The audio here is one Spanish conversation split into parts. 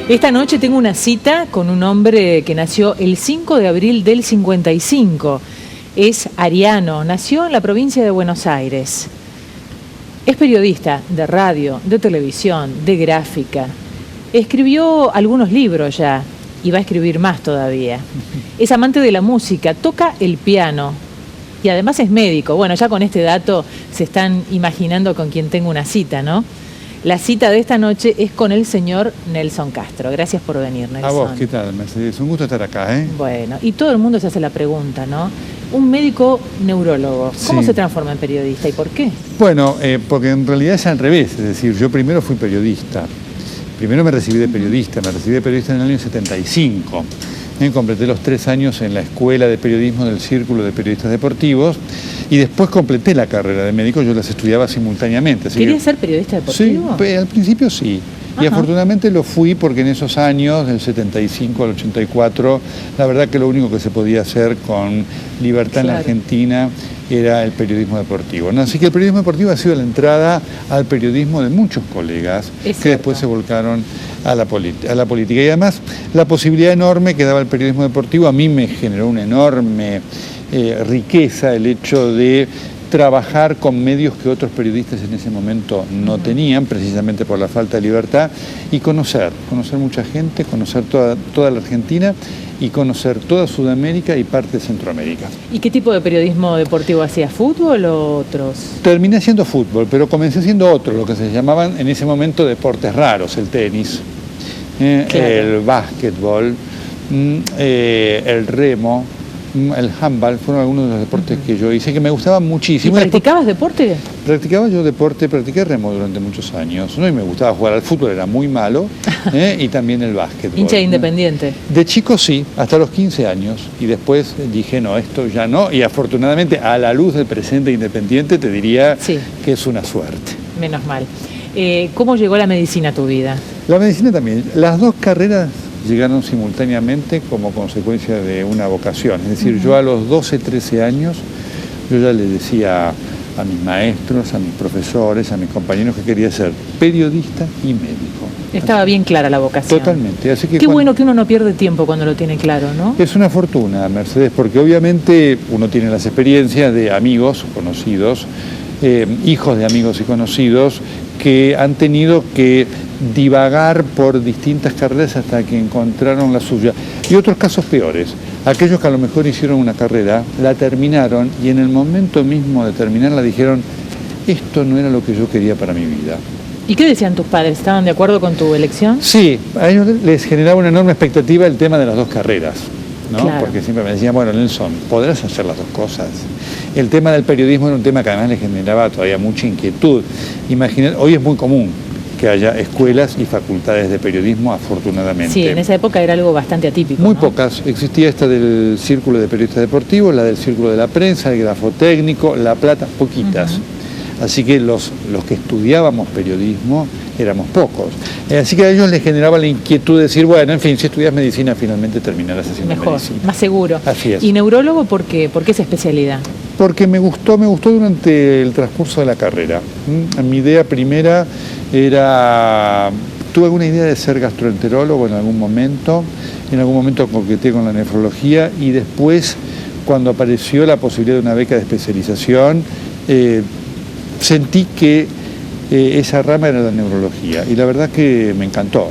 Esta noche tengo una cita con un hombre que nació el 5 de abril del 55. Es ariano, nació en la provincia de Buenos Aires. Es periodista de radio, de televisión, de gráfica. Escribió algunos libros ya y va a escribir más todavía. Es amante de la música, toca el piano y además es médico. Bueno, ya con este dato se están imaginando con quién tengo una cita, ¿no? La cita de esta noche es con el señor Nelson Castro. Gracias por venir, Nelson. A vos, ¿qué tal, Mercedes? Un gusto estar acá, ¿eh? Bueno, y todo el mundo se hace la pregunta, ¿no? Un médico neurólogo, ¿cómo se transforma en periodista y por qué? Bueno, porque en realidad es al revés. Es decir, yo primero fui periodista. Primero me recibí de periodista. Me recibí de periodista en el año 75. Completé los 3 años en la Escuela de Periodismo del Círculo de Periodistas Deportivos y después completé la carrera de médico, yo las estudiaba simultáneamente. ¿Querías ser periodista deportivo? Sí, al principio sí. Ajá. Y afortunadamente lo fui porque en esos años, del 75 al 84, la verdad que lo único que se podía hacer con libertad en la Argentina era el periodismo deportivo, ¿no? Así que el periodismo deportivo ha sido la entrada al periodismo de muchos colegas que después se volcaron a la política. Y además la posibilidad enorme que daba el periodismo deportivo a mí me generó una enorme riqueza el hecho de trabajar con medios que otros periodistas en ese momento no tenían, precisamente por la falta de libertad, y conocer mucha gente, conocer toda la Argentina y conocer toda Sudamérica y parte de Centroamérica. ¿Y qué tipo de periodismo deportivo hacías? ¿Fútbol o otros? Terminé haciendo fútbol, pero comencé siendo otro, lo que se llamaban en ese momento deportes raros, el tenis, el básquetbol, el remo, el handball, fueron algunos de los deportes que yo hice, que me gustaban muchísimo. ¿Y practicabas deporte? Practicaba yo deporte, practiqué remo durante muchos años, ¿no? Y me gustaba jugar al fútbol, era muy malo, y también el básquetbol. ¿Hincha de Independiente? De chico sí, hasta los 15 años, y después dije, no, esto ya no, y afortunadamente a la luz del presente Independiente te diría que es una suerte. Menos mal. ¿Cómo llegó la medicina a tu vida? La medicina también, las dos carreras llegaron simultáneamente como consecuencia de una vocación. Es decir, yo a los 12, 13 años, yo ya le decía a mis maestros, a mis profesores, a mis compañeros que quería ser periodista y médico. Estaba bien clara la vocación. Totalmente. Así que qué bueno que uno no pierde tiempo cuando lo tiene claro, ¿no? Es una fortuna, Mercedes, porque obviamente uno tiene las experiencias de amigos conocidos, hijos de amigos y conocidos, que han tenido que divagar por distintas carreras hasta que encontraron la suya. Y otros casos peores, aquellos que a lo mejor hicieron una carrera, la terminaron y en el momento mismo de terminarla dijeron, esto no era lo que yo quería para mi vida. ¿Y qué decían tus padres? ¿Estaban de acuerdo con tu elección? Sí, a ellos les generaba una enorme expectativa el tema de las dos carreras, ¿no? Claro. Porque siempre me decían, bueno, Nelson, podrás hacer las dos cosas. El tema del periodismo era un tema que además les generaba todavía mucha inquietud. Imaginar, hoy es muy común que haya escuelas y facultades de periodismo, afortunadamente. Sí, en esa época era algo bastante atípico. Muy pocas. Existía esta del Círculo de Periodistas Deportivos, la del Círculo de la Prensa, el Grafotécnico, La Plata, poquitas. Así que los que estudiábamos periodismo éramos pocos. Así que a ellos les generaba la inquietud de decir, bueno, en fin, si estudias medicina finalmente terminarás haciendo medicina. Más seguro. Así es. ¿Y neurólogo por qué? ¿Por qué esa especialidad? Porque me gustó durante el transcurso de la carrera. Mi idea primera era, tuve alguna idea de ser gastroenterólogo en algún momento coqueteé con la nefrología y después, cuando apareció la posibilidad de una beca de especialización, sentí que esa rama era la neurología y la verdad que me encantó.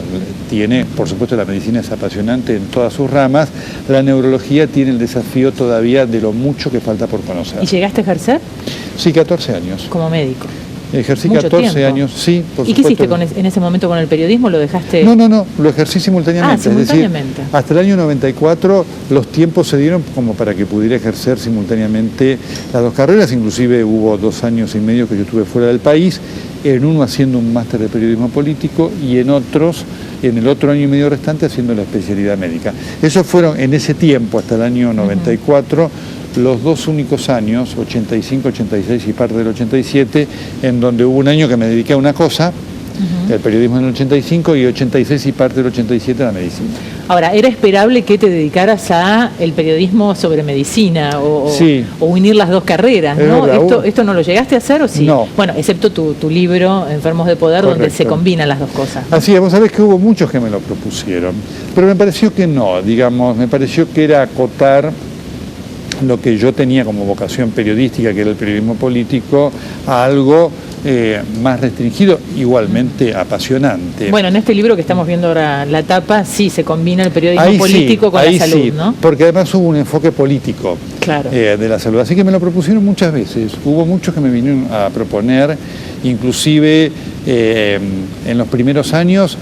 Por supuesto, la medicina es apasionante en todas sus ramas, la neurología tiene el desafío todavía de lo mucho que falta por conocer. ¿Y llegaste a ejercer? Sí, 14 años. Como médico. Ejercí 14 años, sí, por supuesto. ¿Y qué hiciste en ese momento con el periodismo? ¿Lo dejaste...? No, lo ejercí simultáneamente. Simultáneamente. Es decir, hasta el año 94 los tiempos se dieron como para que pudiera ejercer simultáneamente las dos carreras, inclusive hubo 2 años y medio que yo estuve fuera del país, en uno haciendo un máster de periodismo político y en el otro año y medio restante haciendo la especialidad médica. Esos fueron en ese tiempo, hasta el año 94, los 2 únicos años, 85, 86 y parte del 87, en donde hubo un año que me dediqué a una cosa el periodismo en el 85 y 86 y parte del 87 la medicina. Ahora, ¿era esperable que te dedicaras a el periodismo sobre medicina o unir las dos carreras, ¿no? ¿Esto no lo llegaste a hacer o sí? No. Bueno, excepto tu libro, Enfermos de Poder, Correcto. donde se combinan las dos cosas. Así es, vos sabés que hubo muchos que me lo propusieron, pero me pareció que no, digamos, me pareció que era acotar lo que yo tenía como vocación periodística, que era el periodismo político, a algo más restringido, igualmente apasionante. Bueno, en este libro que estamos viendo ahora, la tapa, sí se combina el periodismo político con la salud, ¿no? Porque además hubo un enfoque político de la salud, así que me lo propusieron muchas veces. Hubo muchos que me vinieron a proponer, inclusive en los primeros años,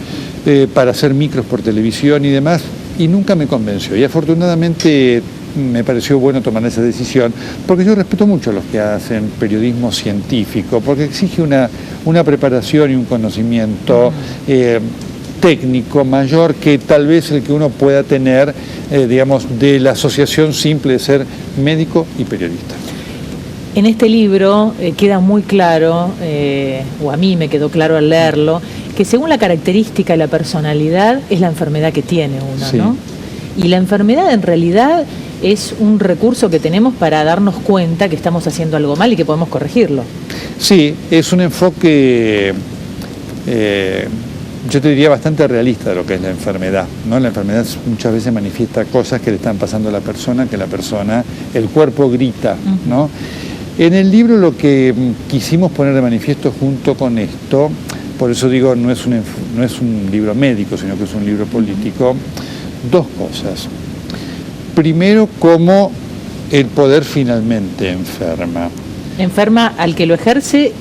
para hacer micros por televisión y demás, y nunca me convenció. Y afortunadamente me pareció bueno tomar esa decisión, porque yo respeto mucho a los que hacen periodismo científico, porque exige una preparación y un conocimiento técnico mayor que tal vez el que uno pueda tener, digamos, de la asociación simple de ser médico y periodista. En este libro queda muy claro, o a mí me quedó claro al leerlo, que según la característica y la personalidad es la enfermedad que tiene uno, sí, ¿no? Y la enfermedad en realidad es un recurso que tenemos para darnos cuenta que estamos haciendo algo mal y que podemos corregirlo. Sí, es un enfoque, yo te diría, bastante realista de lo que es la enfermedad, ¿no? La enfermedad muchas veces manifiesta cosas que le están pasando a la persona, que la persona, el cuerpo grita, ¿no? En el libro lo que quisimos poner de manifiesto junto con esto, por eso digo, no es un libro médico, sino que es un libro político, dos cosas. Primero, cómo el poder finalmente enferma. Enferma al que lo ejerce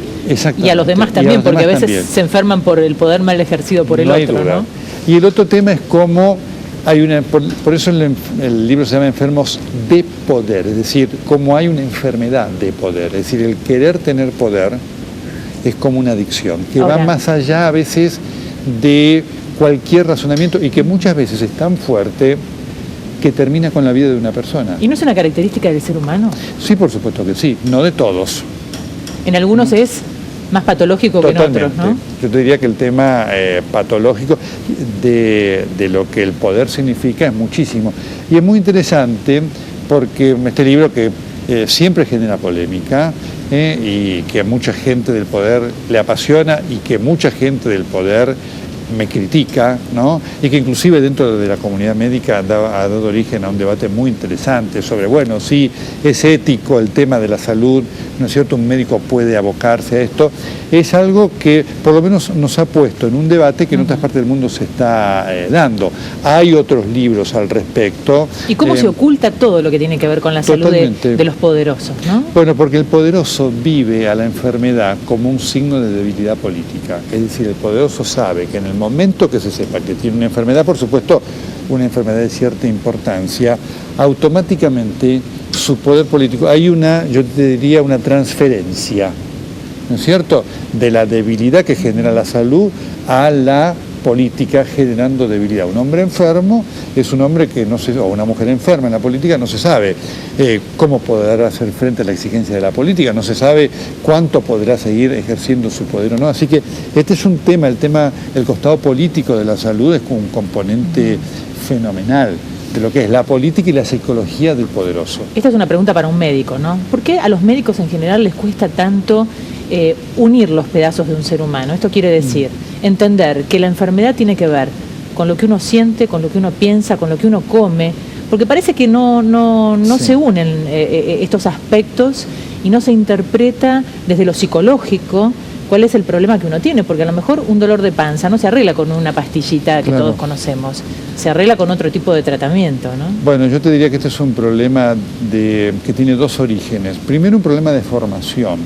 y a los demás también, porque a veces se enferman por el poder mal ejercido por el otro, ¿no? Y el otro tema es cómo hay por eso el libro se llama Enfermos de Poder, es decir, cómo hay una enfermedad de poder, es decir, el querer tener poder es como una adicción, que va más allá a veces de cualquier razonamiento y que muchas veces es tan fuerte que termina con la vida de una persona. ¿Y no es una característica del ser humano? Sí, por supuesto que sí, no de todos. En algunos es más patológico que en otros, ¿no? Yo te diría que el tema patológico de lo que el poder significa es muchísimo. Y es muy interesante porque este libro que siempre genera polémica y que a mucha gente del poder le apasiona y que mucha gente del poder me critica, ¿no? Y que inclusive dentro de la comunidad médica ha dado origen a un debate muy interesante sobre, bueno, si es ético el tema de la salud, ¿no es cierto? Un médico puede abocarse a esto. Es algo que por lo menos nos ha puesto en un debate que en otras partes del mundo se está dando. Hay otros libros al respecto. ¿Y cómo se oculta todo lo que tiene que ver con la salud de los poderosos, ¿no? Bueno, porque el poderoso vive a la enfermedad como un signo de debilidad política. Es decir, el poderoso sabe que en el momento que se sepa que tiene una enfermedad, por supuesto, una enfermedad de cierta importancia, automáticamente su poder político, hay yo te diría, una transferencia, ¿no es cierto?, de la debilidad que genera la salud a la política generando debilidad. Un hombre enfermo es un hombre que no se, o una mujer enferma en la política, no se sabe cómo podrá hacer frente a la exigencia de la política, no se sabe cuánto podrá seguir ejerciendo su poder o no. Así que este es un tema, el costado político de la salud es un componente fenomenal de lo que es la política y la psicología del poderoso. Esta es una pregunta para un médico, ¿no? ¿Por qué a los médicos en general les cuesta tanto unir los pedazos de un ser humano? Esto quiere decir entender que la enfermedad tiene que ver con lo que uno siente, con lo que uno piensa, con lo que uno come, porque parece que no se unen estos aspectos y no se interpreta desde lo psicológico cuál es el problema que uno tiene, porque a lo mejor un dolor de panza no se arregla con una pastillita que todos conocemos, se arregla con otro tipo de tratamiento, ¿no? Bueno, yo te diría que este es un problema que tiene dos orígenes. Primero, un problema de formación,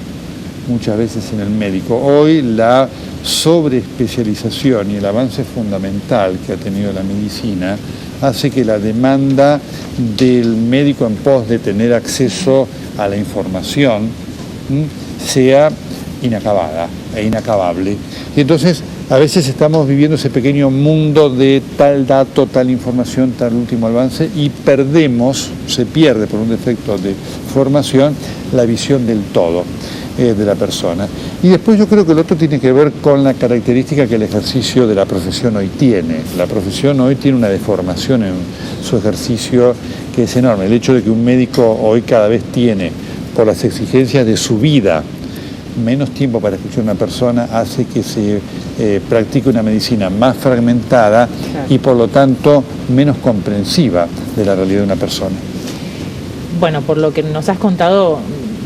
muchas veces en el médico. Hoy la sobreespecialización y el avance fundamental que ha tenido la medicina hace que la demanda del médico en pos de tener acceso a la información sea inacabada e inacabable. Y entonces a veces estamos viviendo ese pequeño mundo de tal dato, tal información, tal último avance y se pierde por un defecto de formación la visión del todo. de la persona. Y después yo creo que el otro tiene que ver con la característica que el ejercicio de la profesión hoy tiene. La profesión hoy tiene una deformación en su ejercicio que es enorme. El hecho de que un médico hoy cada vez tiene, por las exigencias de su vida, menos tiempo para escuchar a una persona, hace que se practique una medicina más fragmentada, claro, y por lo tanto menos comprensiva de la realidad de una persona. Bueno, por lo que nos has contado,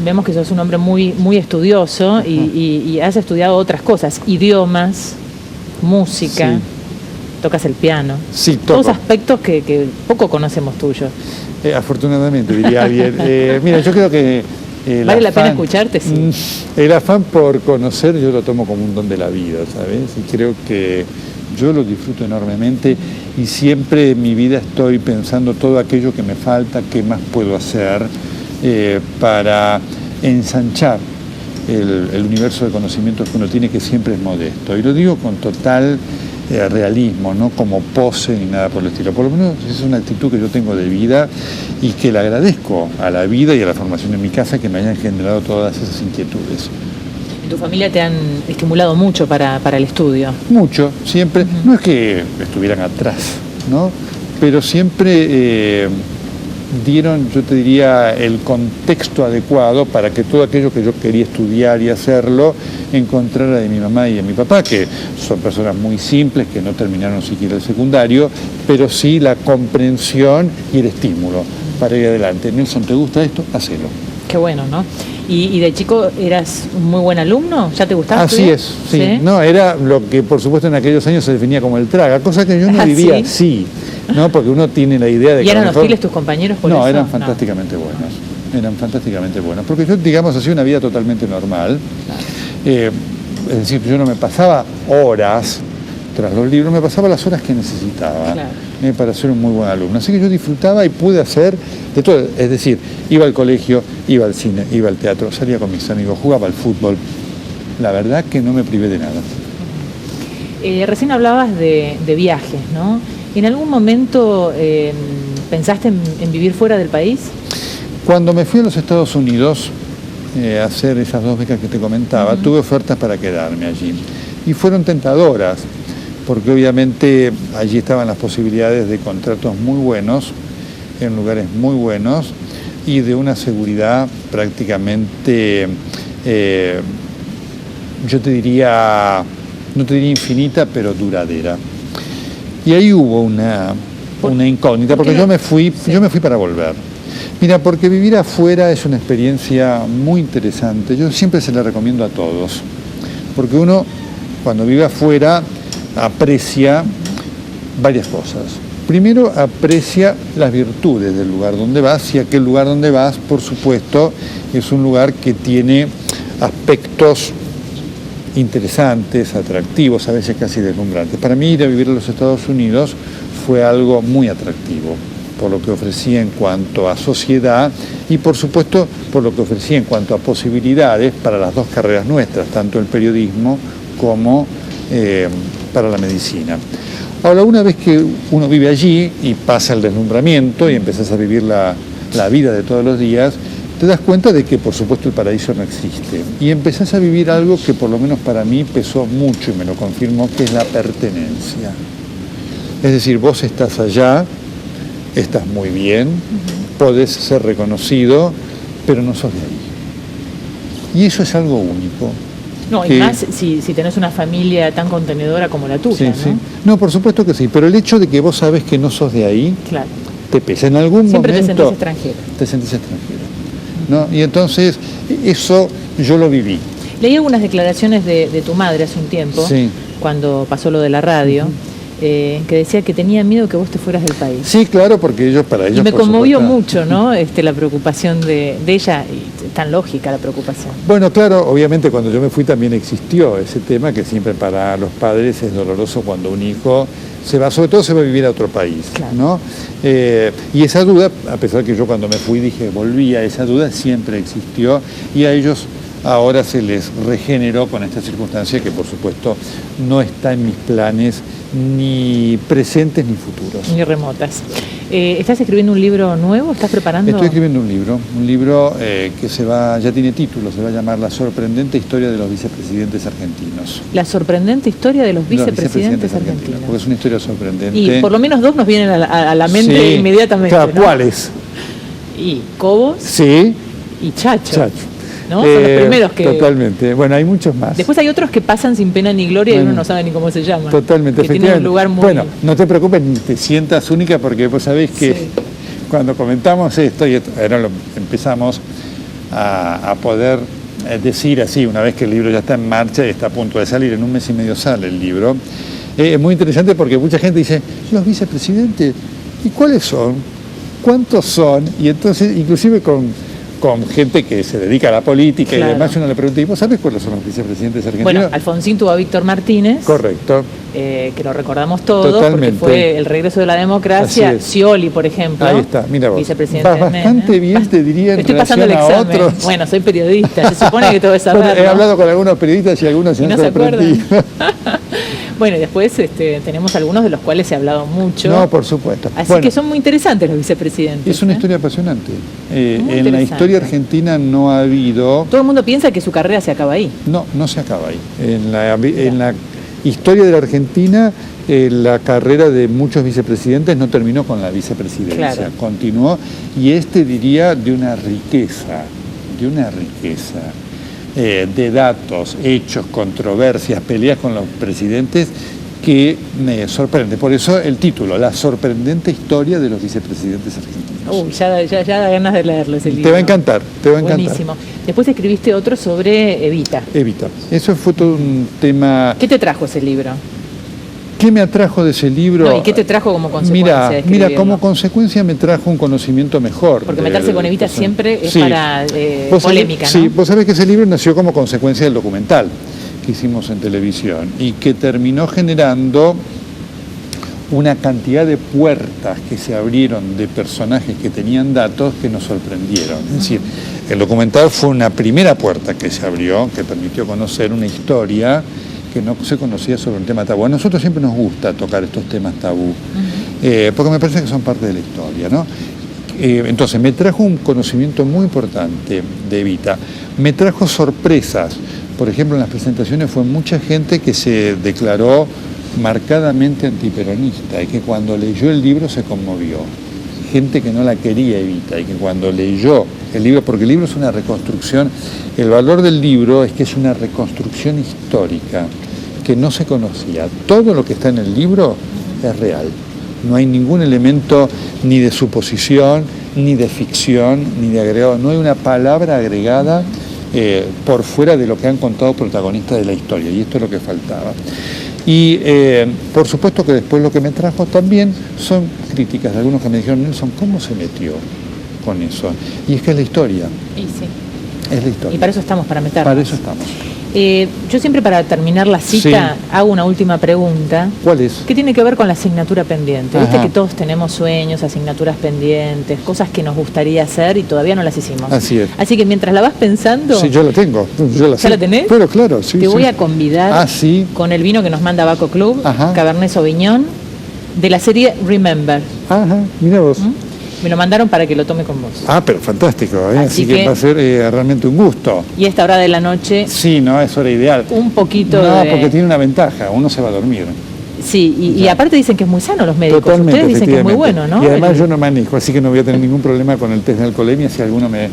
vemos que sos un hombre muy estudioso y has estudiado otras cosas, idiomas, música, sí, tocas el piano. Sí, toco. Todos aspectos que poco conocemos tuyos. Afortunadamente, diría alguien. Mira, yo creo que ¿vale la pena escucharte? Sí. El afán por conocer yo lo tomo como un don de la vida, ¿sabes? Y creo que yo lo disfruto enormemente y siempre en mi vida estoy pensando todo aquello que me falta, qué más puedo hacer para ensanchar el universo de conocimientos que uno tiene, que siempre es modesto. Y lo digo con total realismo, no como pose ni nada por el estilo. Por lo menos es una actitud que yo tengo de vida y que le agradezco a la vida y a la formación en mi casa que me hayan generado todas esas inquietudes. ¿En tu familia te han estimulado mucho para el estudio? Mucho, siempre. No es que estuvieran atrás, ¿no? Pero siempre dieron, yo te diría, el contexto adecuado para que todo aquello que yo quería estudiar y hacerlo encontrara de mi mamá y de mi papá, que son personas muy simples, que no terminaron siquiera el secundario, pero sí la comprensión y el estímulo para ir adelante. Nelson, ¿te gusta esto? Hacelo. Qué bueno, ¿no? ¿Y de chico eras un muy buen alumno? ¿Ya te gustaba estudiar? Así es, sí. No, era lo que por supuesto en aquellos años se definía como el traga, cosa que yo no vivía así, ¿no? Porque uno tiene la idea de que... ¿Y eran hostiles tus compañeros por eso? No, eran fantásticamente buenos. Eran fantásticamente buenos. Porque yo, digamos, hacía una vida totalmente normal. Claro. Es decir, yo no me pasaba horas tras los libros, me pasaba las horas que necesitaba, claro, para ser un muy buen alumno. Así que yo disfrutaba y pude hacer de todo. Es decir, iba al colegio, iba al cine, iba al teatro, salía con mis amigos, jugaba al fútbol. La verdad que no me privé de nada. Recién hablabas de viajes, ¿no? ¿En algún momento pensaste en vivir fuera del país? Cuando me fui a los Estados Unidos a hacer esas 2 becas que te comentaba, tuve ofertas para quedarme allí. Y fueron tentadoras, porque obviamente allí estaban las posibilidades de contratos muy buenos, en lugares muy buenos, y de una seguridad prácticamente, yo te diría, no te diría infinita, pero duradera. Y ahí hubo una incógnita, porque yo me fui para volver. Mira, porque vivir afuera es una experiencia muy interesante. Yo siempre se la recomiendo a todos, porque uno cuando vive afuera aprecia varias cosas. Primero, aprecia las virtudes del lugar donde vas, y aquel lugar donde vas, por supuesto, es un lugar que tiene aspectos interesantes, atractivos, a veces casi deslumbrantes. Para mí ir a vivir a los Estados Unidos fue algo muy atractivo, por lo que ofrecía en cuanto a sociedad y por supuesto por lo que ofrecía en cuanto a posibilidades para las 2 carreras nuestras, tanto el periodismo como para la medicina. Ahora, una vez que uno vive allí y pasa el deslumbramiento y empezás a vivir la vida de todos los días, te das cuenta de que por supuesto el paraíso no existe y empezás a vivir algo que por lo menos para mí pesó mucho y me lo confirmó, que es la pertenencia. Es decir, vos estás allá, estás muy bien, podés ser reconocido, pero no sos de ahí. Y eso es algo único. No, y más si tenés una familia tan contenedora como la tuya, sí, ¿no? Sí. No, por supuesto que sí, pero el hecho de que vos sabes que no sos de ahí, claro, te pesa. En algún siempre momento... te sentís extranjero. Te sentís extranjero, ¿no? Y entonces, eso yo lo viví. Leí algunas declaraciones de tu madre hace un tiempo, sí, cuando pasó lo de la radio, que decía que tenía miedo que vos te fueras del país. Sí, claro, porque para ellos... Y me conmovió mucho, ¿no? La preocupación de ella, y tan lógica la preocupación. Bueno, claro, obviamente cuando yo me fui también existió ese tema que siempre para los padres es doloroso cuando un hijo se va, sobre todo se va a vivir a otro país, claro, ¿no? Y esa duda, a pesar que yo cuando me fui dije volvía, esa duda siempre existió y a ellos ahora se les regeneró con esta circunstancia que por supuesto no está en mis planes ni presentes ni futuros. Ni remotas. ¿Estás escribiendo un libro nuevo? ¿Estás preparando? Estoy escribiendo un libro que ya tiene título, se va a llamar La sorprendente historia de los vicepresidentes argentinos. La sorprendente historia de los vicepresidentes argentinos. Porque es una historia sorprendente. Y por lo menos dos nos vienen a la mente inmediatamente. Claro, ¿no? ¿Cuáles? Y Cobos. Sí. Y Chacho. Chacho. ¿No? Son los primeros que... Totalmente. Bueno, hay muchos más. Después hay otros que pasan sin pena ni gloria y uno no sabe ni cómo se llaman. Totalmente, que tienen un lugar muy... Bueno, no te preocupes ni te sientas única porque vos sabés que cuando comentamos esto, y ahora empezamos a poder decir así, una vez que el libro ya está en marcha y está a punto de salir, en un mes y medio sale el libro, es muy interesante porque mucha gente dice, los vicepresidentes, ¿y cuáles son? ¿Cuántos son? Y entonces, inclusive con gente que se dedica a la política y demás, uno le pregunta, ¿y vos sabés cuáles son los vicepresidentes argentinos? Bueno, Alfonsín tuvo a Víctor Martínez. Correcto. Que lo recordamos todos, totalmente. Porque fue el regreso de la democracia. Scioli, por ejemplo. Ahí está, mira vos. Vicepresidente bastante bien, te diría, en estoy pasando el relación examen. a otros. Bueno, soy periodista, se supone que todo es saberlo. Bueno, he hablado con algunos periodistas y algunos se han sorprendido. Bueno, y después tenemos algunos de los cuales se ha hablado mucho. No, por supuesto. Así que son muy interesantes los vicepresidentes. Es una historia apasionante. En la historia argentina no ha habido... Todo el mundo piensa que su carrera se acaba ahí. No, no se acaba ahí. En la historia de la Argentina, la carrera de muchos vicepresidentes no terminó con la vicepresidencia. Claro. Continuó, y diría, de una riqueza, de datos, hechos, controversias, peleas con los presidentes que me sorprende. Por eso el título, La sorprendente historia de los vicepresidentes argentinos. Ya da ganas de leerlo ese libro. Te va a encantar, te va a encantar. Buenísimo. Después escribiste otro sobre Evita. Evita. Eso fue todo un tema... ¿Qué te trajo ese libro? ¿Qué me atrajo de ese libro? No, ¿y qué te trajo como consecuencia? Mira, como consecuencia me trajo un conocimiento mejor. Porque meterse con Evita siempre es para polémica, ¿no? Sí, vos sabés que ese libro nació como consecuencia del documental que hicimos en televisión y que terminó generando una cantidad de puertas que se abrieron de personajes que tenían datos que nos sorprendieron. Es decir, el documental fue una primera puerta que se abrió, que permitió conocer una historia que no se conocía sobre un tema tabú. A nosotros siempre nos gusta tocar estos temas tabú, porque me parece que son parte de la historia, ¿no? Entonces, me trajo un conocimiento muy importante de Evita. Me trajo sorpresas. Por ejemplo, en las presentaciones fue mucha gente que se declaró marcadamente antiperonista y que cuando leyó el libro se conmovió. Gente que no la quería Evita y que cuando leyó el libro, porque el libro es una reconstrucción, el valor del libro es que es una reconstrucción histórica que no se conocía. Todo lo que está en el libro es real. No hay ningún elemento ni de suposición, ni de ficción, ni de agregado. No hay una palabra agregada por fuera de lo que han contado protagonistas de la historia, y esto es lo que faltaba. Y por supuesto que después lo que me trajo también son críticas de algunos que me dijeron, Nelson, ¿cómo se metió con eso? Y es que es la historia. Y sí. Es la historia. Y para eso estamos, para meternos. Para eso estamos. Yo siempre para terminar la cita hago una última pregunta. ¿Cuál es? ¿Qué tiene que ver con la asignatura pendiente? Ajá. Viste que todos tenemos sueños, asignaturas pendientes, cosas que nos gustaría hacer y todavía no las hicimos. Así es. Así que mientras la vas pensando... Sí, yo la tengo. ¿Ya la tenés? Pero claro, sí. Te voy a convidar con el vino que nos manda Baco Club, Cabernet Sauvignon, de la serie Remember. Ajá, mira vos. Me lo mandaron para que lo tome con vos. Pero fantástico, así que va a ser realmente un gusto. Y a esta hora de la noche... Sí, no, es hora ideal. Un poquito porque tiene una ventaja, uno se va a dormir. Sí, y aparte dicen que es muy sano los médicos. Totalmente, ustedes dicen que es muy bueno, ¿no? Y además yo no manejo, así que no voy a tener ningún problema con el test de alcoholemia si alguno me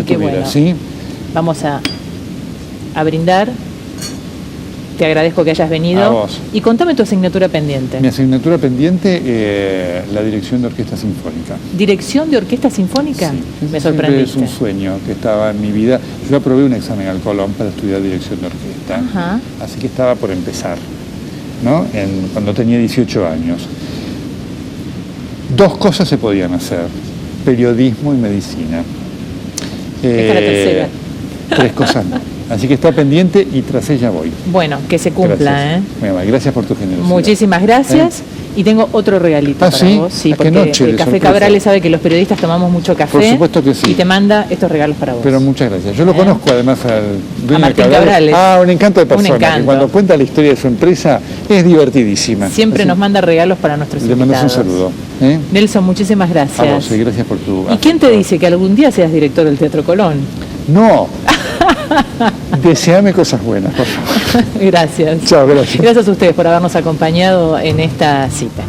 tuviera, bueno, ¿sí? Vamos a brindar. Te agradezco que hayas venido. A vos. Y contame tu asignatura pendiente. Mi asignatura pendiente, la dirección de orquesta sinfónica. ¿Dirección de orquesta sinfónica? Sí. Me sorprendiste. Es un sueño que estaba en mi vida. Yo aprobé un examen al Colón para estudiar dirección de orquesta. Así que estaba por empezar, ¿no? Cuando tenía 18 años. Dos cosas se podían hacer: periodismo y medicina. Esta es la tercera. Tres cosas no. Así que está pendiente y tras ella voy. Bueno, que se cumpla, Gracias. Muy amable. Gracias por tu generosidad. Muchísimas gracias. Y tengo otro regalito para ¿sí? vos. Sí, ¿A qué porque noche de el Café sorpresa? Cabrales sabe que los periodistas tomamos mucho café. Por supuesto que sí. Y te manda estos regalos para vos. Pero muchas gracias. Yo lo conozco además al dueño Martín de Cabrales. Un encanto de persona. Un encanto. Que cuando cuenta la historia de su empresa es divertidísima. Siempre nos manda regalos para nuestros Le invitados. mandamos un saludo. Nelson, muchísimas gracias. A vos, gracias por tu... ¿Y quién te dice que algún día seas director del Teatro Colón? No. Deseame cosas buenas, por favor. Gracias. Chao, gracias. Gracias a ustedes por habernos acompañado en esta cita.